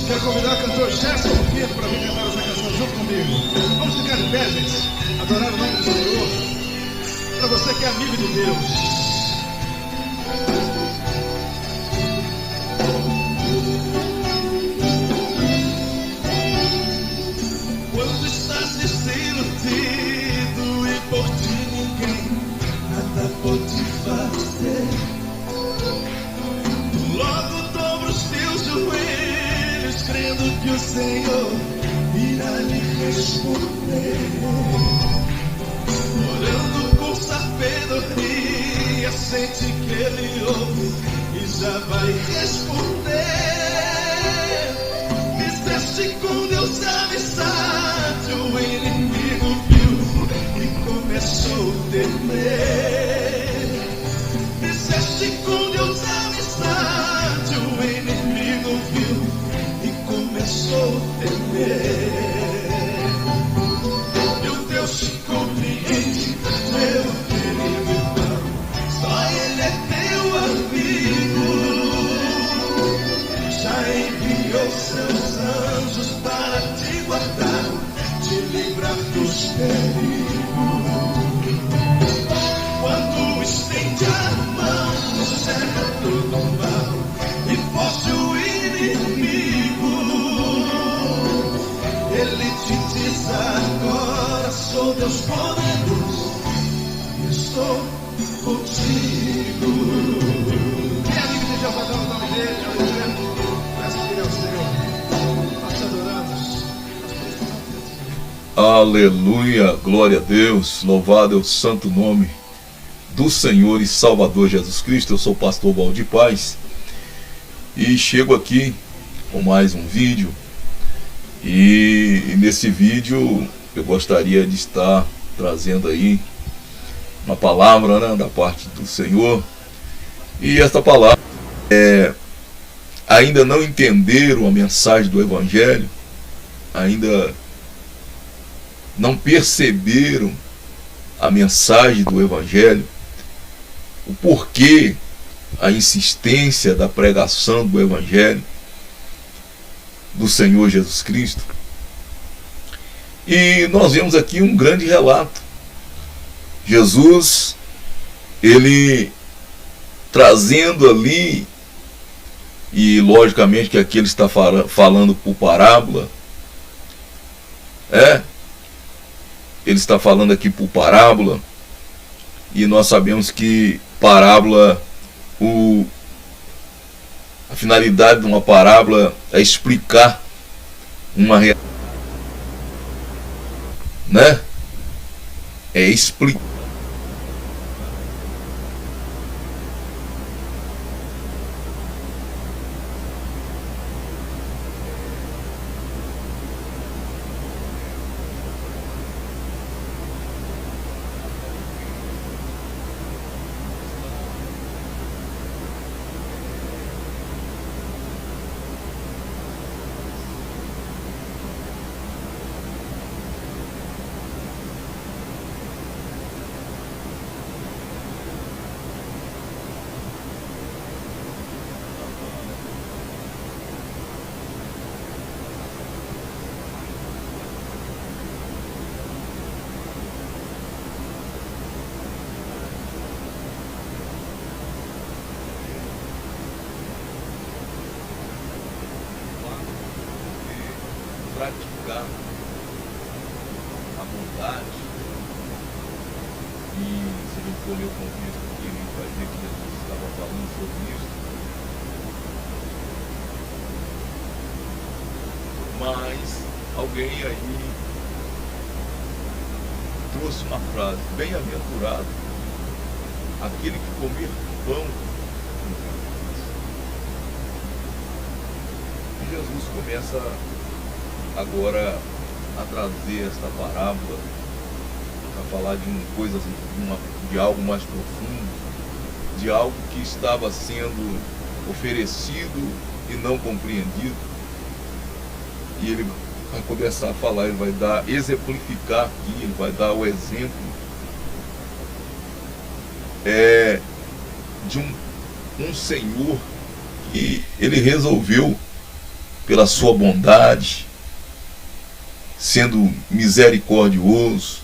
Quero convidar o cantor Gerson Pinto para vir cantar essa canção junto comigo. Vamos ficar de pé, gente. Adorar o nome do Senhor. Para você que é amigo de Deus. Quando estás desiludido e por ti ninguém nada pode fazer, logo dobra os teus joelhos, crendo que o Senhor irá lhe responder. Orando com sabedoria, sente que Ele ouve e já vai responder. Fizeste com Deus amizade, o inimigo viu e começou a temer. Fizeste com Deus amizade, o inimigo viu e começou a temer. Meu Deus te compreende, meu querido irmão, só Ele é teu amigo. Já enviou seus anjos para te guardar, te livrar dos perigos. Quando estende a mão, cerca todo mal e foge o inimigo. Ele te diz agora: sou Deus poderoso e estou contigo. Quem é amigo de Deus, vai dar o nome dele, aleluia. Peça que ele é o Senhor. Nós te adoramos. Aleluia, glória a Deus, louvado é o santo nome do Senhor e Salvador Jesus Cristo. Eu sou o pastor Valdir Paz e chego aqui com mais um vídeo. E nesse vídeo eu gostaria de estar trazendo aí uma palavra, né, da parte do Senhor. E esta palavra ainda não entenderam a mensagem do Evangelho, ainda não perceberam a mensagem do Evangelho, o porquê, a insistência da pregação do Evangelho do Senhor Jesus Cristo. E nós vemos aqui um grande relato. Jesus, ele trazendo ali, e logicamente que aqui ele está falando por parábola, ele está falando aqui por parábola, e nós sabemos que parábola, a finalidade de uma parábola é explicar uma realidade, né? É explicar. Praticar a bondade. E se a gente for ler o contexto aqui, a gente vai ver que Jesus estava falando sobre isso. Mas alguém aí trouxe uma frase: bem-aventurado aquele que comer pão. E Jesus começa agora a trazer esta parábola, a falar de de algo mais profundo, de algo que estava sendo oferecido e não compreendido. E ele vai começar a falar, ele vai exemplificar aqui, ele vai dar o exemplo de um senhor E ele resolveu, pela sua bondade, sendo misericordioso,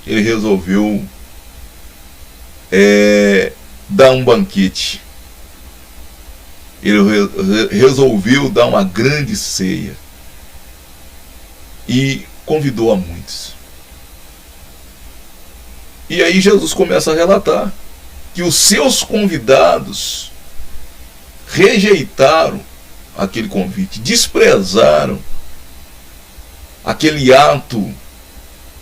ele resolveu dar um banquete. Ele resolveu dar uma grande ceia e convidou a muitos. E aí Jesus começa a relatar que os seus convidados rejeitaram aquele convite, desprezaram aquele ato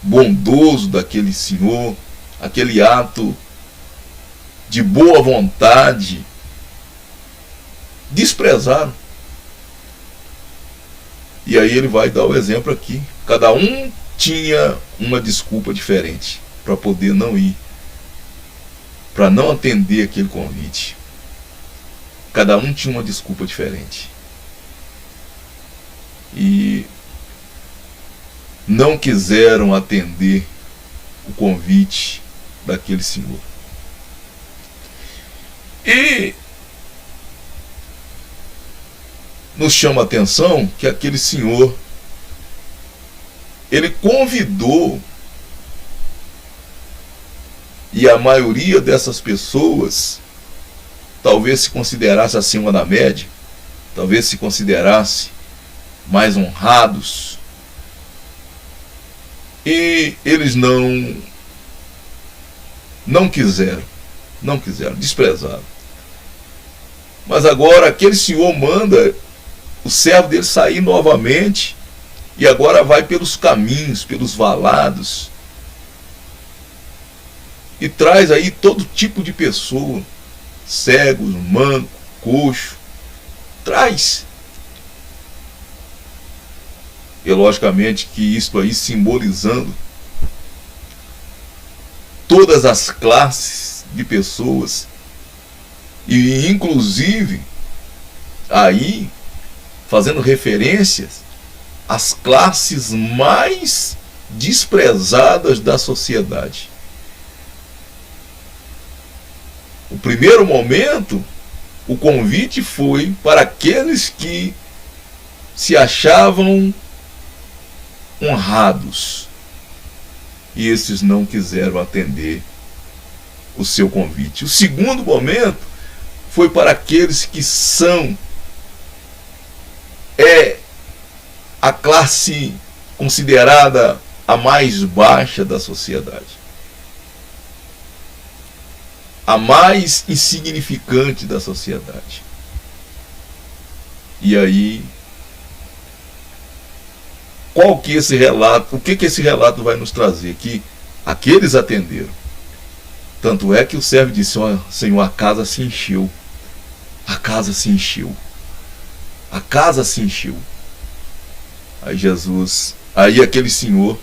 bondoso daquele Senhor, aquele ato de boa vontade, desprezaram. E aí ele vai dar o exemplo aqui. Cada um tinha uma desculpa diferente para poder não ir, para não atender aquele convite. Cada um tinha uma desculpa diferente. E não quiseram atender o convite daquele Senhor. E nos chama a atenção que aquele Senhor, ele convidou, e a maioria dessas pessoas talvez se considerasse acima da média, talvez se considerasse mais honrados, e eles não quiseram, desprezaram. Mas agora aquele Senhor manda o servo dele sair novamente, e agora vai pelos caminhos, pelos valados, e traz aí todo tipo de pessoa, cegos, manco, coxo, traz. E logicamente que isto aí simbolizando todas as classes de pessoas, e inclusive aí fazendo referências às classes mais desprezadas da sociedade. O primeiro momento, o convite foi para aqueles que se achavam honrados, e esses não quiseram atender o seu convite. O segundo momento foi para aqueles que são a classe considerada a mais baixa da sociedade, a mais insignificante da sociedade. E aí, qual que esse relato, o que esse relato vai nos trazer? Que aqueles atenderam. Tanto é que o servo disse: ó, Senhor, a casa se encheu. A casa se encheu. A casa se encheu. Aí aquele Senhor,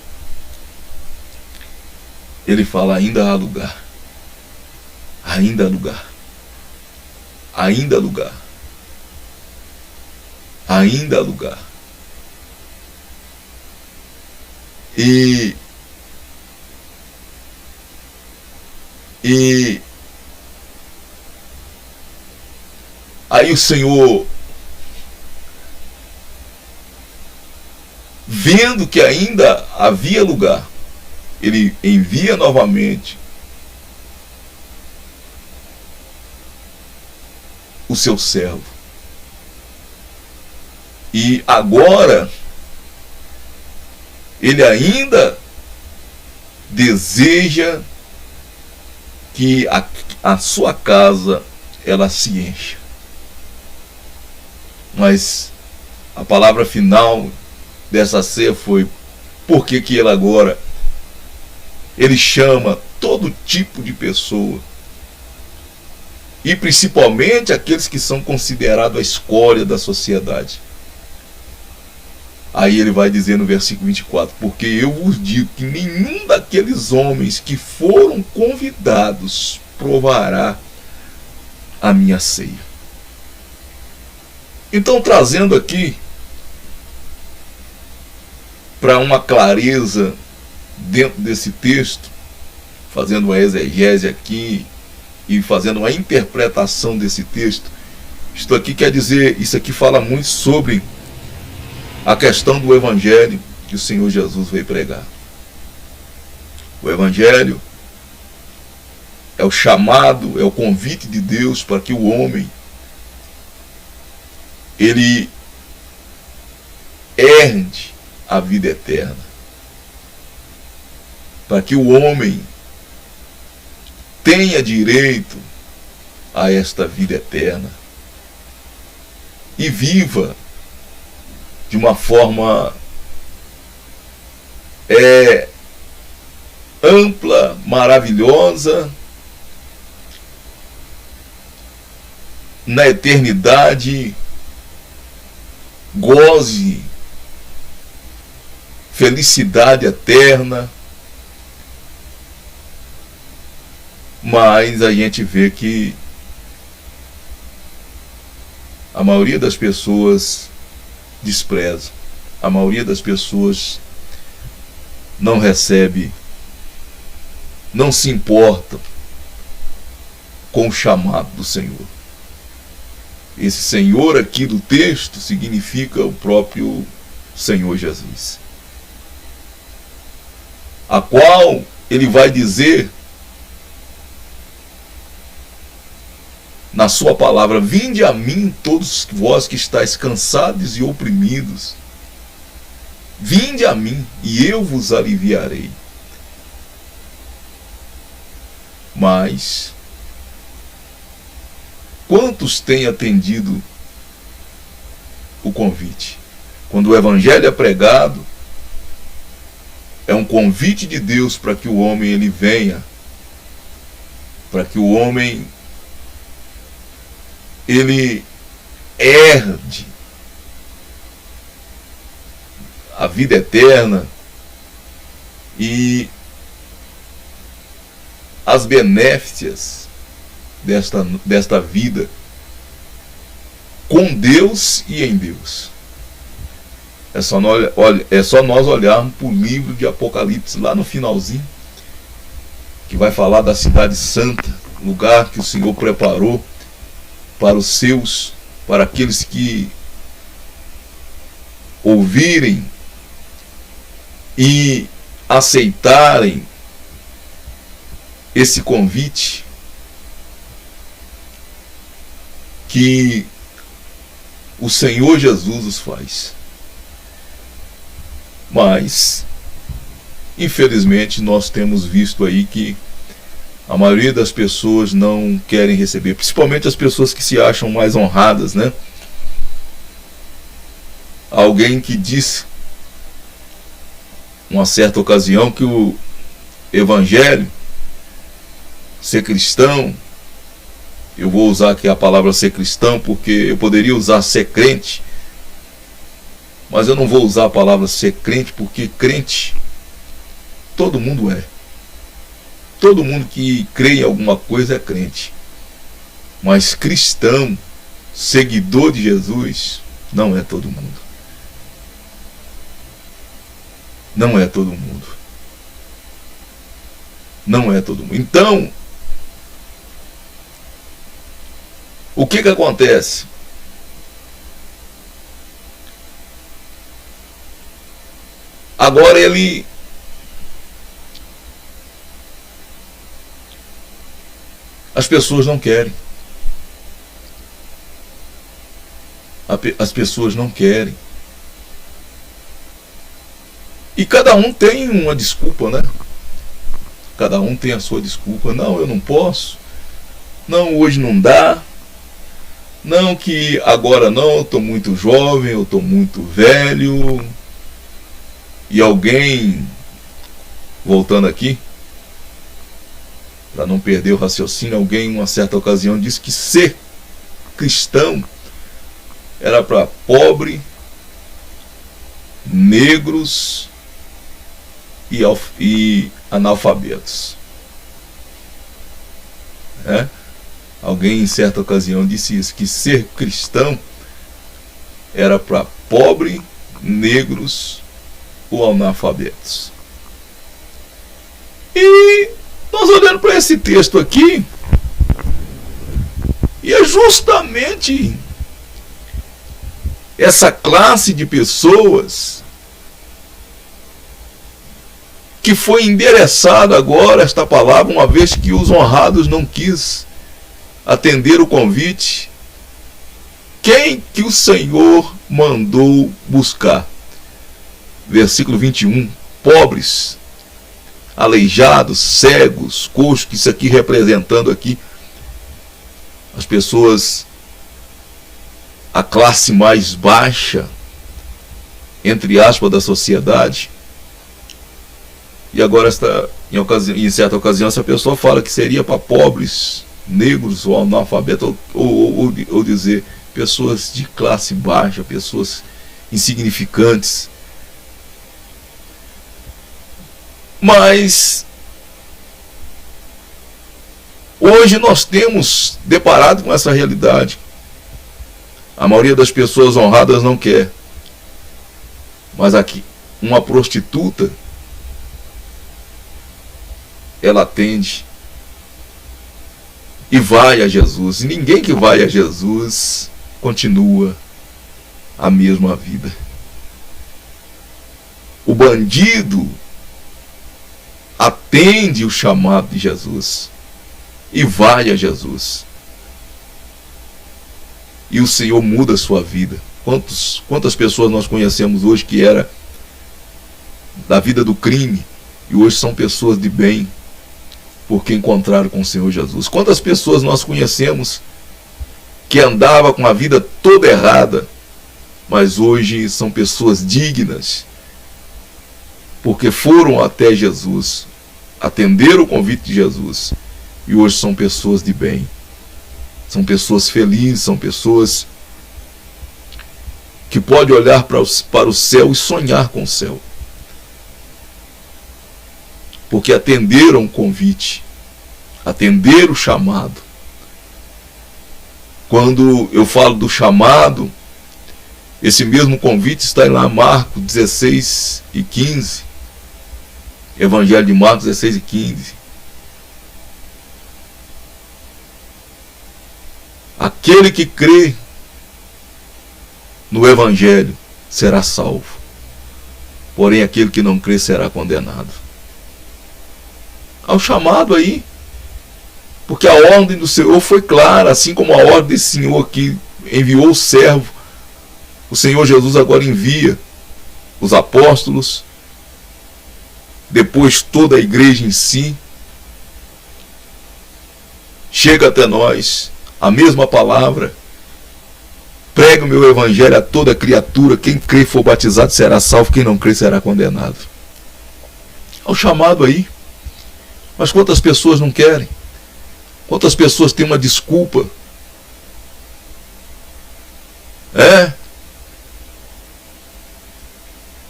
ele fala: ainda há lugar. Ainda há lugar. Ainda há lugar. Ainda há lugar. E aí o Senhor, vendo que ainda havia lugar, ele envia novamente o seu servo. E agora ele ainda deseja que a sua casa ela se encha. Mas a palavra final dessa ceia foi: por que ele agora ele chama todo tipo de pessoa, e principalmente aqueles que são considerados a escória da sociedade. Aí ele vai dizer no versículo 24: porque eu vos digo que nenhum daqueles homens que foram convidados provará a minha ceia. Então, trazendo aqui para uma clareza dentro desse texto, fazendo uma exegese aqui e fazendo uma interpretação desse texto, Isto aqui quer dizer, isso aqui fala muito sobre a questão do evangelho que o Senhor Jesus veio pregar. O evangelho é o chamado, é o convite de Deus para que o homem ele herde a vida eterna, para que o homem tenha direito a esta vida eterna e viva de uma forma ampla, maravilhosa, na eternidade, goze, felicidade eterna. Mas a gente vê que a maioria das pessoas despreza, a maioria das pessoas não recebe, não se importa com o chamado do Senhor. Esse Senhor aqui do texto significa o próprio Senhor Jesus, a qual ele vai dizer na sua palavra: vinde a mim todos vós que estáis cansados e oprimidos, vinde a mim e eu vos aliviarei. Mas quantos têm atendido o convite? Quando o evangelho é pregado, é um convite de Deus para que o homem ele venha, para que o homem ele herde a vida eterna e as benéficas desta vida com Deus e em Deus. É só nós olharmos para o livro de Apocalipse, lá no finalzinho, que vai falar da cidade santa, lugar que o Senhor preparou para os seus, para aqueles que ouvirem e aceitarem esse convite que o Senhor Jesus os faz. Mas, infelizmente, nós temos visto aí que a maioria das pessoas não querem receber, principalmente as pessoas que se acham mais honradas, né? Alguém que disse, uma certa ocasião, que o evangelho, ser cristão, eu vou usar aqui a palavra ser cristão porque eu poderia usar ser crente, mas eu não vou usar a palavra ser crente, porque crente todo mundo é. Todo mundo que crê em alguma coisa é crente. Mas cristão, seguidor de Jesus, não é todo mundo. Não é todo mundo. Não é todo mundo. Então, o que acontece? Agora as pessoas não querem. As pessoas não querem. E cada um tem uma desculpa, né? Cada um tem a sua desculpa. Não, eu não posso. Não, hoje não dá. Não, que agora não, eu estou muito jovem, eu estou muito velho. E alguém, voltando aqui, para não perder o raciocínio, alguém em uma certa ocasião disse que ser cristão era para pobre, negros e analfabetos. Alguém em certa ocasião disse isso, que ser cristão era para pobre, negros ou analfabetos. E nós olhando para esse texto aqui, e é justamente essa classe de pessoas que foi endereçada agora esta palavra, uma vez que os honrados não quis atender o convite. Quem que o Senhor mandou buscar? Versículo 21, pobres, aleijados, cegos, coxos, que isso aqui representando aqui as pessoas, a classe mais baixa, entre aspas, da sociedade. E agora, em certa ocasião, essa pessoa fala que seria para pobres, negros ou analfabetos, ou dizer pessoas de classe baixa, pessoas insignificantes. Mas hoje nós temos deparado com essa realidade. A maioria das pessoas honradas não quer. Mas aqui, uma prostituta, ela atende e vai a Jesus. E ninguém que vai a Jesus continua a mesma vida. O bandido atende o chamado de Jesus e vai a Jesus. E o Senhor muda a sua vida. Quantas pessoas nós conhecemos hoje que era da vida do crime e hoje são pessoas de bem, porque encontraram com o Senhor Jesus. Quantas pessoas nós conhecemos que andavam com a vida toda errada, mas hoje são pessoas dignas, porque foram até Jesus, atenderam o convite de Jesus, e hoje são pessoas de bem, são pessoas felizes, são pessoas que podem olhar para o céu e sonhar com o céu, porque atenderam o convite, atenderam o chamado. Quando eu falo do chamado, esse mesmo convite está lá em Marcos 16 e 15, Evangelho de Marcos 16 e 15. Aquele que crê no Evangelho será salvo, porém aquele que não crê será condenado. Há um chamado aí, porque a ordem do Senhor foi clara, assim como a ordem desse Senhor que enviou o servo. O Senhor Jesus agora envia os apóstolos, depois toda a igreja em si. Chega até nós a mesma palavra: prega o meu evangelho a toda criatura, quem crê e for batizado será salvo, quem não crê será condenado. Há um chamado aí, mas quantas pessoas não querem? Quantas pessoas têm uma desculpa?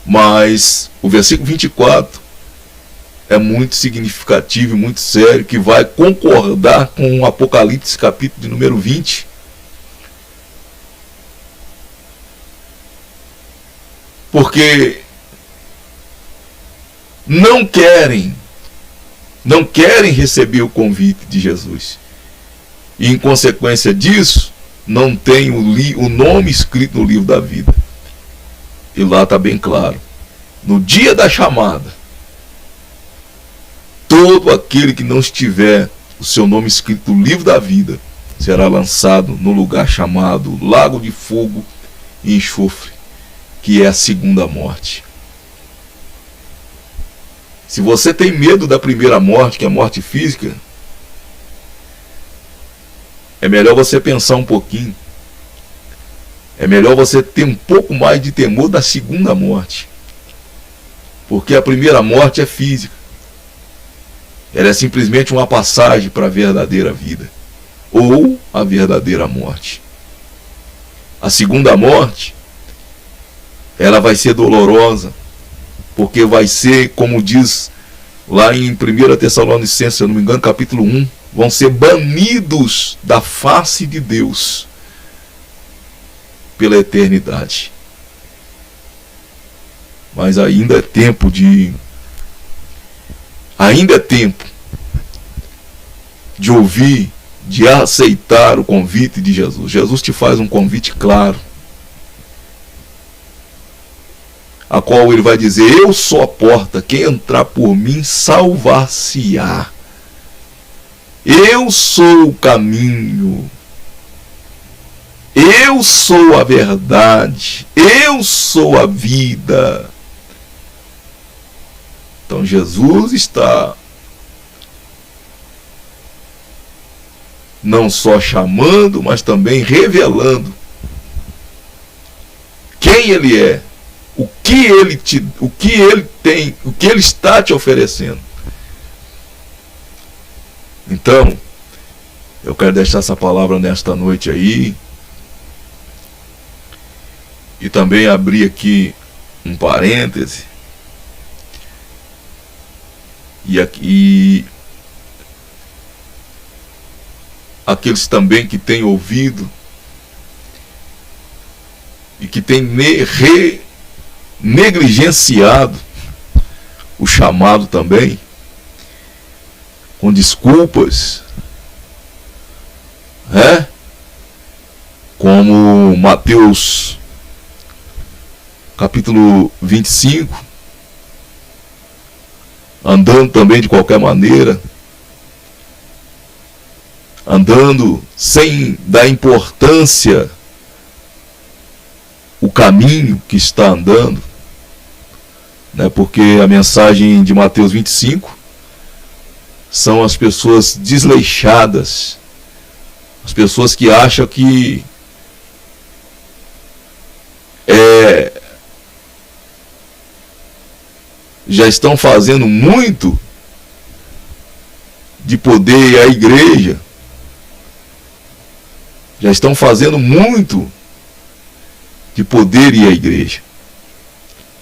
Mas o versículo 24 é muito significativo e muito sério, que vai concordar com o Apocalipse capítulo de número 20. Porque não querem receber o convite de Jesus. E em consequência disso, não tem o nome escrito no livro da vida. E lá está bem claro: no dia da chamada, todo aquele que não estiver o seu nome escrito no livro da vida será lançado no lugar chamado Lago de Fogo e Enxofre, que é a segunda morte. Se você tem medo da primeira morte, que é a morte física, é melhor você pensar um pouquinho. É melhor você ter um pouco mais de temor da segunda morte. Porque a primeira morte é física. Ela é simplesmente uma passagem para a verdadeira vida, ou a verdadeira morte. A segunda morte, ela vai ser dolorosa, porque vai ser, como diz lá em 1 Tessalonicenses, se eu não me engano, capítulo 1, vão ser banidos da face de Deus pela eternidade. Mas ainda é tempo de ouvir, de aceitar o convite de Jesus. Jesus te faz um convite claro. a qual ele vai dizer: eu sou a porta, quem entrar por mim salvar-se-á. Eu sou o caminho, eu sou a verdade, eu sou a vida. Então Jesus está não só chamando, mas também revelando quem ele é, o que ele tem, o que ele está te oferecendo. Então, eu quero deixar essa palavra nesta noite aí. E também abrir aqui um parêntese. E aqui, aqueles também que têm ouvido e que têm negligenciado o chamado também, com desculpas, como Mateus capítulo 25, andando também de qualquer maneira, andando sem dar importância o caminho que está andando, né? Porque a mensagem de Mateus 25 são as pessoas desleixadas, as pessoas que acham que já estão fazendo muito de poder ir à igreja, já estão fazendo muito de poder ir à igreja.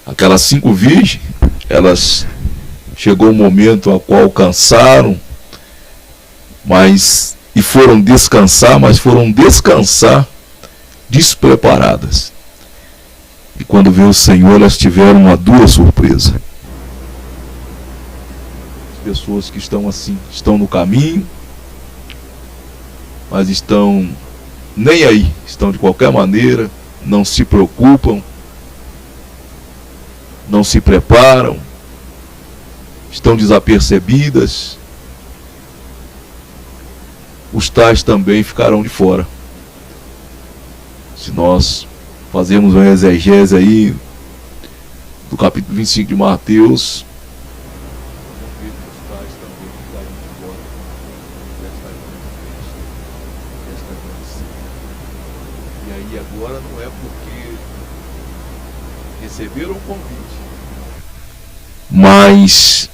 Aquelas 5 virgens, elas chegou um momento ao qual cansaram, e foram descansar, mas foram descansar despreparadas. E quando veio o Senhor, elas tiveram uma dura surpresa. As pessoas que estão assim, estão no caminho, mas estão nem aí, estão de qualquer maneira, não se preocupam, não se preparam, estão desapercebidas. Os tais também ficarão de fora. Se nós fazermos uma exegese aí do capítulo 25 de Mateus, os tais também ficarão de fora desta grande ceia. E aí agora não é porque receberam o convite, mas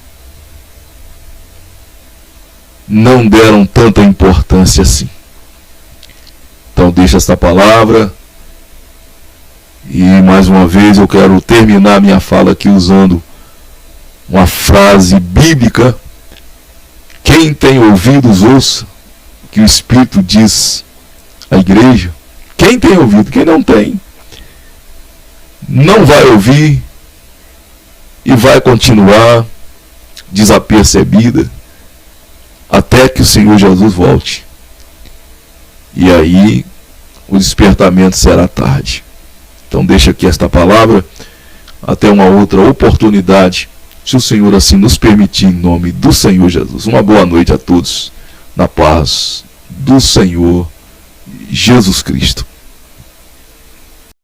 não deram tanta importância assim. Então deixa esta palavra. E mais uma vez eu quero terminar minha fala aqui usando uma frase bíblica: quem tem ouvidos ouça o que o Espírito diz à igreja. Quem tem ouvido, quem não tem, não vai ouvir e vai continuar desapercebida até que o Senhor Jesus volte. E aí o despertamento será tarde. Então deixa aqui esta palavra, até uma outra oportunidade, se o Senhor assim nos permitir, em nome do Senhor Jesus. Uma boa noite a todos, na paz do Senhor Jesus Cristo.